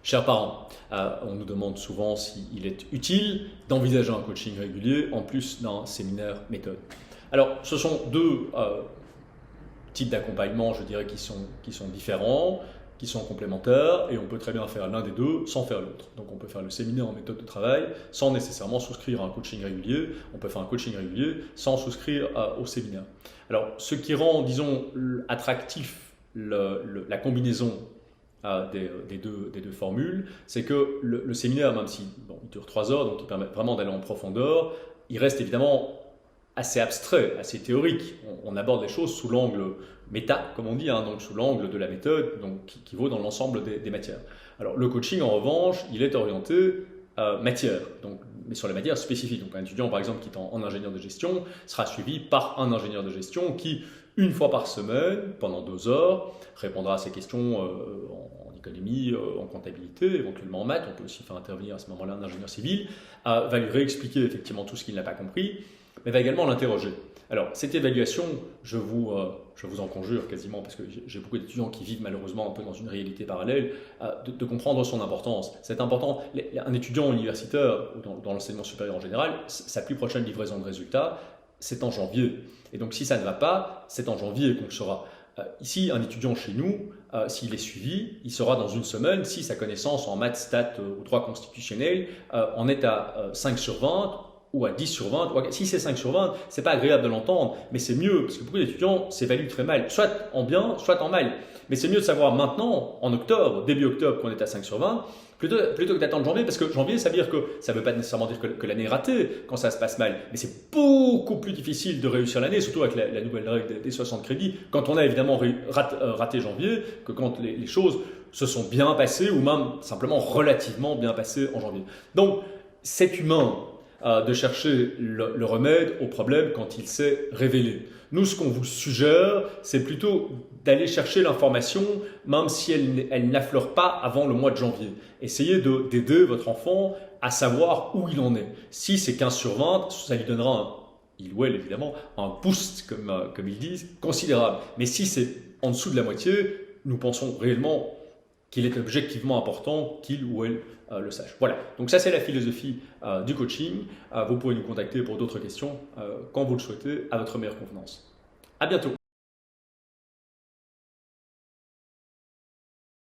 Chers parents, on nous demande souvent s'il est utile d'envisager un coaching régulier en plus d'un séminaire méthode. Alors, ce sont deux types d'accompagnement, je dirais, qui sont différents, qui sont complémentaires, et on peut très bien faire l'un des deux sans faire l'autre. Donc on peut faire le séminaire en méthode de travail sans nécessairement souscrire à un coaching régulier, on peut faire un coaching régulier sans souscrire au séminaire. Alors, ce qui rend, disons, attractif la combinaison des deux formules, c'est que le séminaire, même si il dure 3 heures, donc il permet vraiment d'aller en profondeur, il reste évidemment assez abstrait, assez théorique. On aborde les choses sous l'angle méta, comme on dit, donc sous l'angle de la méthode, donc qui vaut dans l'ensemble des matières. Alors le coaching, en revanche, il est orienté matière, mais sur la matière spécifique. Donc un étudiant, par exemple, qui est en ingénieur de gestion, sera suivi par un ingénieur de gestion qui, une fois par semaine, pendant 2 heures, répondra à ces questions en économie, en comptabilité, éventuellement en maths. On peut aussi faire intervenir à ce moment-là un ingénieur civil, va lui réexpliquer effectivement tout ce qu'il n'a pas compris, mais va également l'interroger. Alors, cette évaluation, je vous en conjure quasiment, parce que j'ai beaucoup d'étudiants qui vivent malheureusement un peu dans une réalité parallèle, de comprendre son importance. C'est important. Un étudiant universitaire, ou dans l'enseignement supérieur en général, sa plus prochaine livraison de résultats, c'est en janvier. Et donc, si ça ne va pas, c'est en janvier qu'on le saura. Ici, un étudiant chez nous, s'il est suivi, il saura dans une semaine si sa connaissance en maths, stats ou droit constitutionnel en est à 5 sur 20 ou à 10 sur 20. Si c'est 5 sur 20, c'est pas agréable de l'entendre, mais c'est mieux, parce que beaucoup d'étudiants s'évaluent très mal, soit en bien, soit en mal. Mais c'est mieux de savoir maintenant, en octobre, début octobre, qu'on est à 5 sur 20, plutôt que d'attendre janvier, parce que janvier, ça veut dire que ça ne veut pas nécessairement dire que l'année est ratée quand ça se passe mal, mais c'est beaucoup plus difficile de réussir l'année, surtout avec la nouvelle règle des 60 crédits, quand on a évidemment raté janvier, que quand les choses se sont bien passées, ou même simplement relativement bien passées en janvier. Donc, c'est humain de chercher le remède au problème quand il s'est révélé. Nous, ce qu'on vous suggère, c'est plutôt d'aller chercher l'information, même si elle n'affleure pas avant le mois de janvier. Essayez d'aider votre enfant à savoir où il en est. Si c'est 15 sur 20, ça lui donnera, il ou elle évidemment, un boost, comme ils disent, considérable. Mais si c'est en dessous de la moitié, nous pensons réellement qu'il est objectivement important qu'il ou elle le sache. Voilà, donc ça c'est la philosophie du coaching. Vous pouvez nous contacter pour d'autres questions quand vous le souhaitez, à votre meilleure convenance. À bientôt.